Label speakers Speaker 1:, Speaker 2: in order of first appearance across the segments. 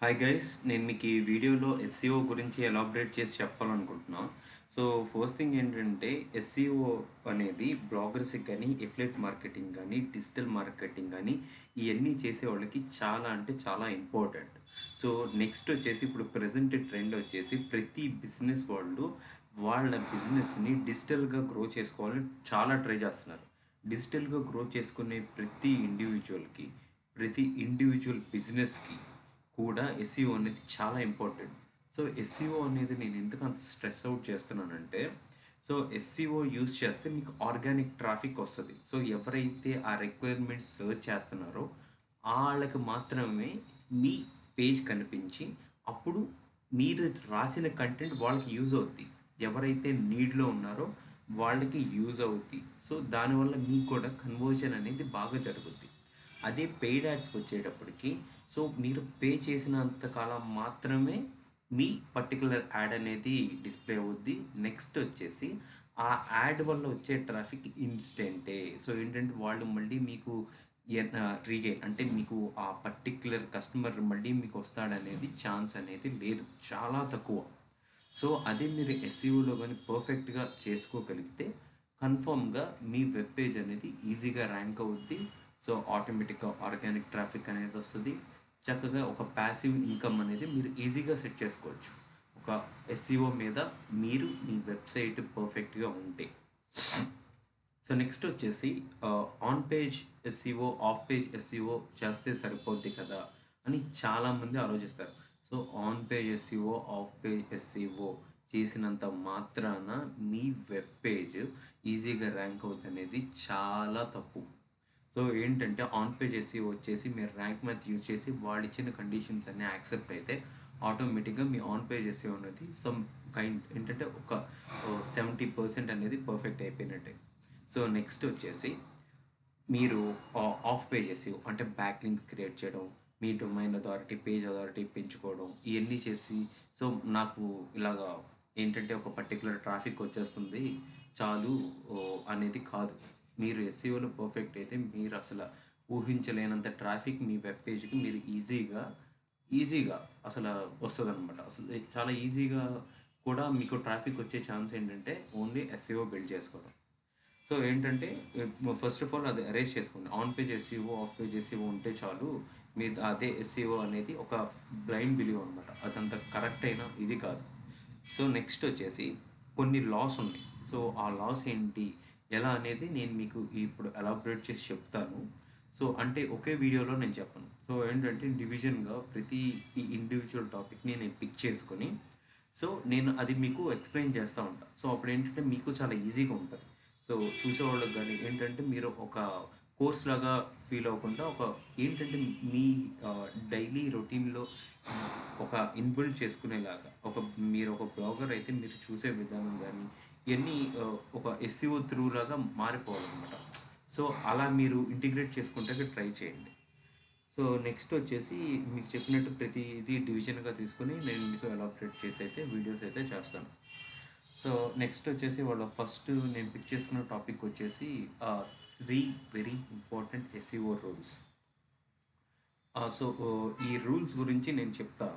Speaker 1: Hi guys, నేను మీకు ఈ వీడియోలో ఎస్సీఓ గురించి ఎలాబరేట్ చేసి చెప్పాలనుకుంటున్నా. సో ఫస్ట్ థింగ్ ఏంటంటే ఎస్సీఓ అనేది బ్లాగర్స్కి కానీ ఎఫ్లెట్ మార్కెటింగ్ కానీ డిజిటల్ మార్కెటింగ్ కానీ ఇవన్నీ చేసే వాళ్ళకి చాలా అంటే చాలా ఇంపార్టెంట్. సో నెక్స్ట్ వచ్చేసి ఇప్పుడు ప్రజెంట్ ట్రెండ్ వచ్చేసి ప్రతి బిజినెస్ వాళ్ళు వాళ్ళ బిజినెస్ని డిజిటల్గా గ్రో చేసుకోవాలని చాలా ట్రై చేస్తున్నారు. డిజిటల్గా గ్రో చేసుకునే ప్రతి ఇండివిజువల్ బిజినెస్కి కూడా ఎస్ఈఓ అనేది చాలా ఇంపార్టెంట్. సో ఎస్ఈఓ అనేది నేను ఎందుకు అంత స్ట్రెస్ అవుట్ చేస్తున్నానంటే, సో ఎస్ఈఓ యూస్ చేస్తే మీకు ఆర్గానిక్ ట్రాఫిక్ వస్తుంది. సో ఎవరైతే ఆ రిక్వైర్మెంట్స్ సర్చ్ చేస్తున్నారో వాళ్ళకి మాత్రమే మీ పేజ్ కనిపించి అప్పుడు మీరు రాసిన కంటెంట్ వాళ్ళకి యూజ్ అవుద్ది. ఎవరైతే నీడ్లో ఉన్నారో వాళ్ళకి యూజ్ అవుద్ది. సో దానివల్ల మీకు కూడా కన్వర్జన్ అనేది బాగా జరుగుద్ది. అదే పెయిడ్ యాడ్స్కి వచ్చేటప్పటికి, సో మీరు పే చేసినంత కాలం మాత్రమే మీ పర్టికులర్ యాడ్ అనేది డిస్ప్లే అవుద్ది. నెక్స్ట్ వచ్చేసి ఆ యాడ్ వల్ల వచ్చే ట్రాఫిక్ ఇన్స్టెంటే. సో ఏంటంటే వాళ్ళు మళ్ళీ మీకు రీగెయిన్ అంటే మీకు ఆ పర్టిక్యులర్ కస్టమర్ మళ్ళీ మీకు వస్తాడనేది ఛాన్స్ అనేది లేదు, చాలా తక్కువ. సో అదే మీరు ఎస్ఈఓలో కానీ పర్ఫెక్ట్గా చేసుకోగలిగితే కన్ఫర్మ్గా మీ వెబ్ పేజ్ అనేది ఈజీగా ర్యాంక్ అవుద్ది. సో ఆటోమేటిక్గా ఆర్గానిక్ ట్రాఫిక్ అనేది వస్తుంది. చక్కగా ఒక ప్యాసివ్ ఇన్కమ్ అనేది మీరు ఈజీగా సెట్ చేసుకోవచ్చు ఒక ఎస్ఈఓ మీద మీరు మీ వెబ్సైట్ పర్ఫెక్ట్గా ఉంటే. సో నెక్స్ట్ వచ్చేసి on page SEO of page SEO చేస్తే సరిపోద్ది కదా అని చాలామంది ఆలోచిస్తారు. So on page SEO of page SEO చేసినంత మాత్రాన మీ వెబ్ పేజ్ ఈజీగా ర్యాంక్ అవుతుంది అనేది చాలా తప్పు. సో ఏంటంటే ఆన్ పేజ్ ఎస్ఈఓ వచ్చేసి మీరు ర్యాంక్ మ్యాథ్ యూజ్ చేసి వాళ్ళు ఇచ్చిన కండిషన్స్ అన్నీ యాక్సెప్ట్ అయితే ఆటోమేటిక్గా మీ ఆన్ పేజ్ ఎస్ఈఓ అనేది సమ్ కైండ్ ఏంటంటే ఒక 70% అనేది పర్ఫెక్ట్ అయిపోయినట్టే. సో నెక్స్ట్ వచ్చేసి మీరు ఆఫ్ పేజెస్ అంటే బ్యాక్ లింక్స్ క్రియేట్ చేయడం, మీ డొమైన్ అథారిటీ పేజ్ అథారిటీ పెంచుకోవడం ఇవన్నీ చేసి, సో నాకు ఇలాగా ఏంటంటే ఒక పర్టికులర్ ట్రాఫిక్ వచ్చేస్తుంది చాలు అనేది కాదు. మీరు ఎస్ఈఓలో పర్ఫెక్ట్ అయితే మీరు అసలు ఊహించలేనంత ట్రాఫిక్ మీ వెబ్ పేజ్కి మీరు ఈజీగా అసలు వస్తుంది అనమాట. అసలు చాలా ఈజీగా కూడా మీకు ట్రాఫిక్ వచ్చే ఛాన్స్ ఏంటంటే ఓన్లీ ఎస్ఈఓ బిల్డ్ చేసుకోవడం. సో ఏంటంటే ఫస్ట్ ఆఫ్ ఆల్ అది అరేంజ్ చేసుకోండి. On page SEO of page SEO ఉంటే చాలు. మీ అదే ఎస్ఈఓ అనేది ఒక బ్లైండ్ బిలీవ్ అనమాట, అదంత కరెక్ట్ అయినా ఇది కాదు. సో నెక్స్ట్ వచ్చేసి కొన్ని లాస్ ఉన్నాయి. సో ఆ లాస్ ఏంటి ఎలా అనేది నేను మీకు ఇప్పుడు ఎలాబరేట్ చేసి చెప్తాను. సో అంటే ఒకే వీడియోలో నేను చెప్పను. సో ఏంటంటే డివిజన్గా ప్రతి ఈ ఇండివిజువల్ టాపిక్ని నేను పిక్ చేసుకొని సో నేను అది మీకు ఎక్స్ప్లెయిన్ చేస్తూ ఉంటాను. సో అప్పుడు ఏంటంటే మీకు చాలా ఈజీగా ఉంటుంది. సో చూసేవాళ్ళకి కానీ ఏంటంటే మీరు ఒక కోర్స్ లాగా ఫీల్ అవ్వకుండా ఒక ఏంటంటే మీ డైలీ రొటీన్లో ఒక ఇన్బిల్డ్ చేసుకునేలాగా మీరు ఒక బ్లాగర్ అయితే మీరు చూసే విధానం కానీ ఇవన్నీ ఒక ఎస్సీఓ త్రూ లాగా మారిపోవాలన్నమాట. సో అలా మీరు ఇంటిగ్రేట్ చేసుకుంటే ట్రై చేయండి. సో నెక్స్ట్ వచ్చేసి మీకు చెప్పినట్టు ప్రతిదీ డివిజన్గా తీసుకొని నేను మీకు ఎలాబరేట్ చేసి అయితే వీడియోస్ అయితే చేస్తాను. సో నెక్స్ట్ వచ్చేసి వాళ్ళ ఫస్ట్ నేను పిక్ చేసుకున్న టాపిక్ వచ్చేసి 3 very important SEO rules. So ఈ రూల్స్ గురించి నేను చెప్తా.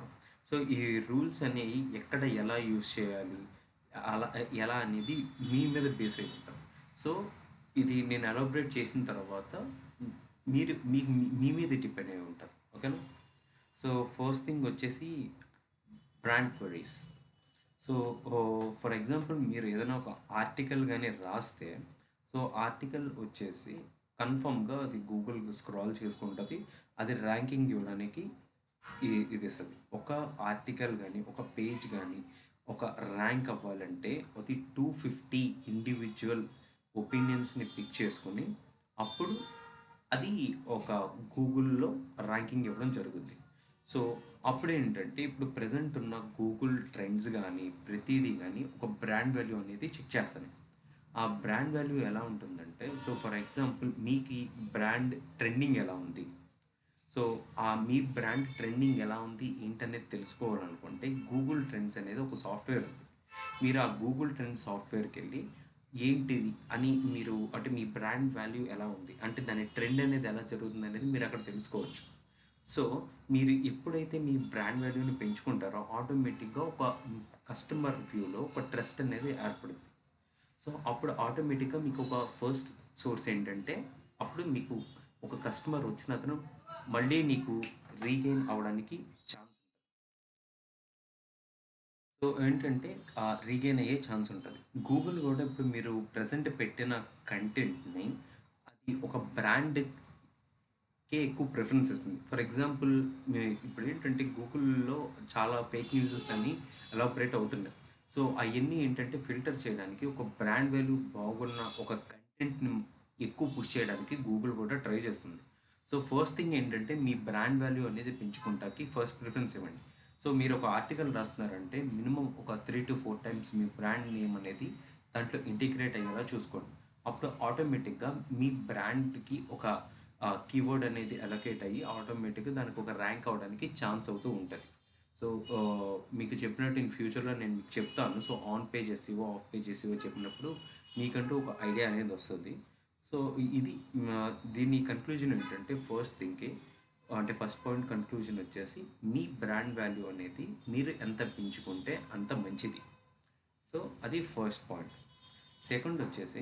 Speaker 1: సో ఈ రూల్స్ అనేవి ఎక్కడ ఎలా యూస్ చేయాలి, అలా ఎలా అనేది మీ మీద బేస్ అయి ఉంటుంది. సో ఇది నేను ఎలాబరేట్ చేసిన తర్వాత మీరు మీ మీద డిపెండ్ అయి ఉంటారు. ఓకేనా? సో ఫస్ట్ థింగ్ వచ్చేసి brand queries. So for example మీరు ఏదైనా ఒక ఆర్టికల్ కానీ రాస్తే, సో ఆర్టికల్ వచ్చేసి కన్ఫర్మ్గా అది గూగుల్ స్క్రాల్ చేసుకుంటుంది. అది ర్యాంకింగ్ ఇవ్వడానికి ఇది ఇస్తుంది. ఒక ఆర్టికల్ కానీ ఒక పేజ్ కానీ ఒక ర్యాంక్ అవ్వాలంటే అది 250 ఇండివిజువల్ ఒపీనియన్స్ని పిక్ చేసుకొని అప్పుడు అది ఒక గూగుల్లో ర్యాంకింగ్ ఇవ్వడం జరుగుద్ది. సో అప్పుడేంటంటే ఇప్పుడు ప్రజెంట్ ఉన్న గూగుల్ ట్రెండ్స్ కానీ ప్రతిదీ కానీ ఒక బ్రాండ్ వాల్యూ అనేది చెక్ చేస్తాను. ఆ బ్రాండ్ వాల్యూ ఎలా ఉంటుందంటే, సో ఫర్ ఎగ్జాంపుల్ మీకు ఈ బ్రాండ్ ట్రెండింగ్ ఎలా ఉంది, సో ఆ మీ బ్రాండ్ ట్రెండింగ్ ఎలా ఉంది ఏంటనేది తెలుసుకోవాలనుకుంటే గూగుల్ ట్రెండ్స్ అనేది ఒక సాఫ్ట్వేర్ ఉంది. మీరు ఆ గూగుల్ ట్రెండ్స్ సాఫ్ట్వేర్కి వెళ్ళి ఏంటిది అని మీరు అంటే మీ బ్రాండ్ వాల్యూ ఎలా ఉంది అంటే దాని ట్రెండ్ అనేది ఎలా జరుగుతుంది అనేది మీరు అక్కడ తెలుసుకోవచ్చు. సో, మీరు ఎప్పుడైతే మీ బ్రాండ్ వాల్యూని పెంచుకుంటారో ఆటోమేటిక్‌గా ఒక కస్టమర్ వ్యూలో ఒక ట్రస్ట్ అనేది ఏర్పడుద్ది. సో, అప్పుడు ఆటోమేటిక్‌గా మీకొక ఫస్ట్ సోర్స్ ఏంటంటే, అప్పుడు మీకు ఒక కస్టమర్ వచ్చిన అతను మళ్ళీ నీకు రీగెయిన్ అవ్వడానికి ఛాన్స్ ఉంటది. సో, ఏంటంటే రీగెయిన్ అయ్యే ఛాన్స్ ఉంటది. గూగుల్ గూడా ఇప్పుడు మీరు ప్రెజెంట్ పెట్టిన కంటెంట్‌ని అది ఒక బ్రాండ్‌కే ఎక్కువ ప్రిఫరెన్స్ ఇస్తుంది. ఫర్ ఎగ్జాంపుల్ ఇప్పుడేంటంటే గూగుల్‌లో చాలా ఫేక్ న్యూసెస్ అన్నీ ఎలాబరేట్ అవుతున్నాయి. సో, అయన్నీ ఏంటంటే ఫిల్టర్ చేయడానికి ఒక బ్రాండ్ వాల్యూ బాగున్న ఒక కంటెంట్‌ని ఎక్కువ పుష్ చేయడానికి గూగుల్ కూడా ట్రై చేస్తుంది. సో, ఫస్ట్ థింగ్ ఏంటంటే మీ బ్రాండ్ వాల్యూ అనేది పెంచుకుంటాకి ఫస్ట్ ప్రిఫరెన్స్ ఇవ్వండి. సో, మీరు ఒక ఆర్టికల్ రాస్తున్నారంటే మినిమమ్ ఒక 3-4 టైమ్స్ మీ బ్రాండ్ నేమ్ అనేది దాంట్లో ఇంటిగ్రేట్ అయ్యేలా చూసుకోండి. అప్పుడు ఆటోమేటిక్‌గా మీ బ్రాండ్‌కి ఒక కీవర్డ్ అనేది అలొకేట్ అయ్యి ఆటోమేటిక్‌గా దానికి ఒక ర్యాంక్ అవ్వడానికి ఛాన్స్ అవుతూ ఉంటది. సో, మీకు చెప్పినట్టు ఇన్ ఫ్యూచర్‌లో నేను మీకు చెప్తాను. So, on page SEO, off page SEO చెప్పినప్పుడు మీకంటూ ఒక ఐడియా అనేది వస్తది. సో, ఇది దీని కన్క్లూజన్ ఏంటంటే ఫస్ట్ థింగ్‌కి అంటే ఫస్ట్ పాయింట్ కన్క్లూజన్ వచ్చేసి మీ బ్రాండ్ వాల్యూ అనేది మీరు ఎంత పెంచుకుంటే అంత మంచిది. సో, అది ఫస్ట్ పాయింట్. సెకండ్ వచ్చేసి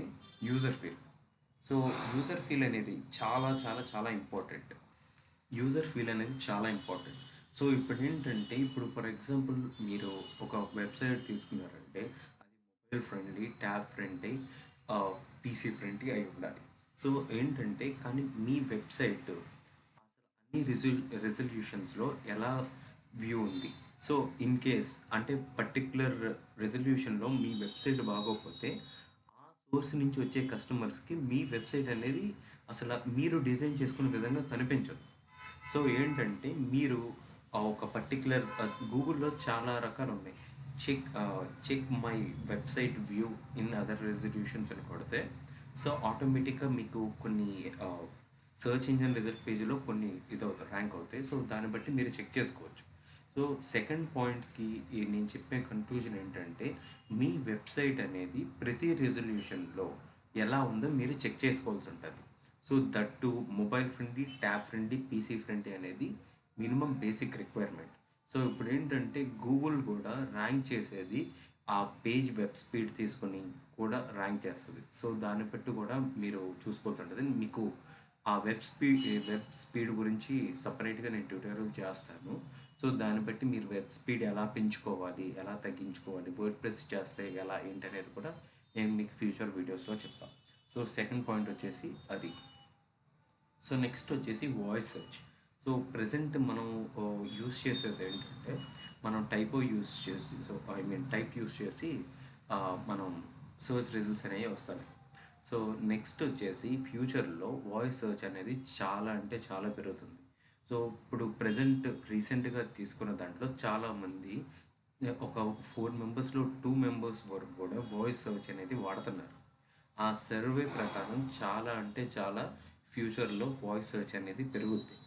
Speaker 1: user feel. So, user feel అనేది చాలా చాలా చాలా ఇంపార్టెంట్. యూజర్ ఫీల్ అనేది చాలా ఇంపార్టెంట్. సో, ఇప్పుడేంటంటే ఇప్పుడు ఫర్ ఎగ్జాంపుల్ మీరు ఒక వెబ్‌సైట్ తీసుకున్నారంటే అది mobile friendly, tab friendly, PC friendly అయి ఉండాలి. సో, ఏంటంటే కానీ మీ వెబ్‌సైట్ అన్ని రెజల్యూషన్స్‌లో ఎలా వ్యూ ఉంది. సో, ఇన్ కేస్ అంటే పర్టిక్యులర్ రెజల్యూషన్‌లో మీ వెబ్‌సైట్ బాగోకపోతే, ఆ సోర్స్ నుంచి వచ్చే కస్టమర్స్‌కి మీ వెబ్‌సైట్ అనేది అసల మీరు డిజైన్ చేసుకున్న విధంగా కనిపించదు. సో, ఏంటంటే మీరు ఒక పర్టిక్యులర్ గూగుల్‌లో చాలా రకాలున్నాయి. Check my website view in other resolutions అని కొడితే, సో, ఆటోమేటిక్‌గా మీకు కొన్ని సెర్చ్ ఇంజిన్ రిజల్ట్ పేజ్‌లో కొన్ని ఇదవుతాయి, ర్యాంక్ అవుతాయి. సో, దాన్ని బట్టి మీరు చెక్ చేసుకోవచ్చు. సో, సెకండ్ పాయింట్‌కి నేను చెప్పే కన్క్లూజన్ ఏంటంటే, మీ వెబ్‌సైట్ అనేది ప్రతి రిజల్యూషన్‌లో ఎలా ఉందో మీరు చెక్ చేసుకోవాల్సి ఉంటది. So, that to mobile friendly, tab friendly, PC friendly అనేది మినిమమ్ బేసిక్ రిక్వైర్మెంట్. సో, ఇప్పుడేంటంటే గూగుల్ కూడా ర్యాంక్ చేసేది ఆ పేజ్ వెబ్ స్పీడ్ తీసుకొని కూడా ర్యాంక్ చేస్తది. సో, దాన్ని బట్టి కూడా మీరు చూసుకోవాల్సుంటది. మీకు ఆ వెబ్ స్పీడ్ గురించి సెపరేట్‌గా నేను ట్యుటోరియల్ చేస్తాను. సో, దాన్ని బట్టి మీరు వెబ్ స్పీడ్ ఎలా పెంచుకోవాలి, ఎలా తగ్గించుకోవాలి, వర్డ్‌ప్రెస్ చేస్తే ఎలా ఏంటనేది కూడా నేను మీకు ఫ్యూచర్ వీడియోస్‌లో చెప్తా. సో, సెకండ్ పాయింట్ వచ్చేసి అది. సో, నెక్స్ట్ వచ్చేసి వాయిస్ సెర్చ్. సో, ప్రెజెంట్ మనం యూజ్ చేసేది ఏంటంటే, మనం టైపో యూజ్ చేసి టైప్ యూజ్ చేసి మనం సెర్చ్ రిజల్ట్స్ అనేవి వస్తాయి. సో, నెక్స్ట్ వచ్చేసి ఫ్యూచర్‌లో వాయిస్ సెర్చ్ అనేది చాలా అంటే చాలా పెరుగుతుంది. సో, ఇప్పుడు ప్రెజెంట్ రీసెంట్‌గా తీసుకున్న దాంట్లో చాలామంది ఒక 4 మెంబర్స్‌లో 2 మెంబర్స్ వరకు కూడా వాయిస్ సెర్చ్ అనేది వాడుతున్నారు. ఆ సర్వే ప్రకారం చాలా అంటే చాలా ఫ్యూచర్‌లో వాయిస్ సెర్చ్ అనేది పెరుగుద్ది.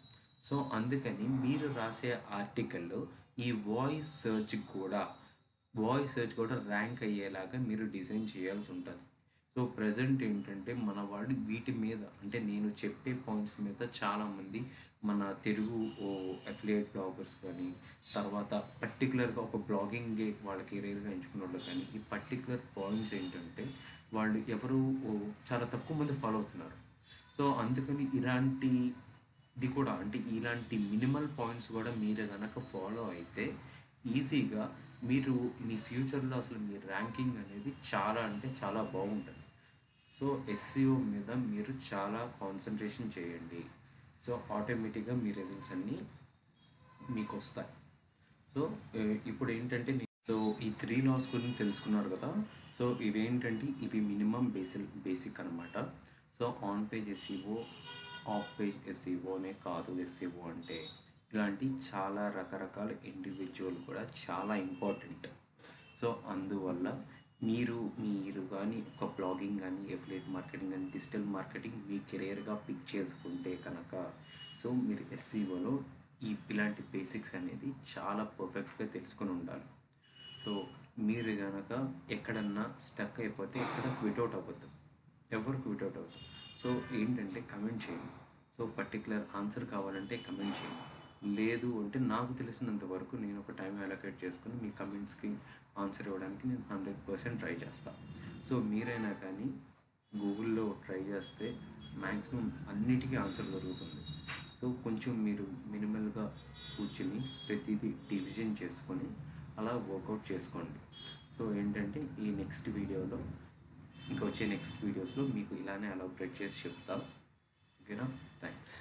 Speaker 1: సో, అందుకని మీరు రాసే ఆర్టికల్‌లో ఈ వాయిస్ సెర్చ్ కూడా ర్యాంక్ అయ్యేలాగా మీరు డిజైన్ చేయాల్సుంటది. సో, ప్రెజెంట్ ఏంటంటే మన వాళ్ళు వీటి మీద అంటే నేను చెప్పే పాయింట్స్ మీద చాలామంది మన తెలుగు అఫిలియేట్ బ్లాగర్స్ కానీ, తర్వాత పర్టిక్యులర్‌గా ఒక బ్లాగింగే వాళ్ళ కెరియర్‌గా ఎంచుకున్నోళ్ళు కానీ, ఈ పర్టిక్యులర్ పాయింట్స్ ఏంటంటే వాళ్ళు ఎవరు చాలా తక్కువ మంది ఫాలో అవుతున్నారు. సో, అందుకని ఇలాంటిది కూడా అంటే ఇలాంటి మినిమల్ పాయింట్స్ కూడా మీరు గనక ఫాలో అయితే ఈజీగా మీరు మీ ఫ్యూచర్‌లో అసలు మీ ర్యాంకింగ్ అనేది చాలా అంటే చాలా బాగుంటది. సో, ఎస్‌సిఓ మీద మీరు చాలా కాన్సంట్రేషన్ చేయండి. సో, ఆటోమేటిక్‌గా మీ రిజల్ట్స్ అన్నీ మీకొస్తాయి. సో, ఇప్పుడేంటంటే సో, ఈ 3 లాస్ గురించి తెలుసుకున్నారు కదా! సో, ఇవేంటంటే ఇవి మినిమమ్ బేసిక్ అనమాట. So, on page SEO, off page ఎస్‌ఈఓనే కాదు ఎస్‌ఈఓ అంటే. ఇలాంటి చాలా రకరకాల ఇండివిడ్యువల్ కూడా చాలా ఇంపార్టెంట్. సో, అందువల్ల మీరు గానీ ఒక బ్లాగింగ్ గానీ, ఎఫిలియేట్ మార్కెటింగ్ గానీ, డిజిటల్ మార్కెటింగ్ మీ కెరియర్‌గా పిక్ చేసుకుంటే కనుక సో, మీరు ఎస్‌ఈఓలో ఇలాంటి బేసిక్స్ అనేది చాలా పర్ఫెక్ట్‌గా తెలుసుకొని ఉండాలి. సో, మీరు గనక ఎక్కడన్నా స్టక్ అయిపోతే ఎక్కడ క్విట్ ఔట్ అవ్వద్దు. ఎవరు క్విట్ ఔట్ అవ్వద్దు. సో, ఏంటంటే కమెంట్ చేయండి. సో, పర్టిక్యులర్ ఆన్సర్ కావాలంటే కమెంట్ చేయండి. లేదు అంటే నాకు తెలిసినంత వరకు నేను ఒక టైం అలొకేట్ చేసుకొని మీ కమెంట్స్కి ఆన్సర్ ఇవ్వడానికి నేను 100% ట్రై చేస్తాను. సో మీరైనా కానీ గూగుల్లో ట్రై చేస్తే మ్యాక్సిమం అన్నిటికీ ఆన్సర్ దొరుకుతుంది. సో కొంచెం మీరు మినిమల్గా కూర్చుని ప్రతిదీ డివిజన్ చేసుకొని అలా వర్కౌట్ చేసుకోండి. సో ఏంటంటే ఈ నెక్స్ట్ వీడియోలో ఇంకా వచ్చే నెక్స్ట్ వీడియోస్లో మీకు ఇలానే అలౌబ్రేట్ చేసి చెప్తా. ఓకేనా? థ్యాంక్స్.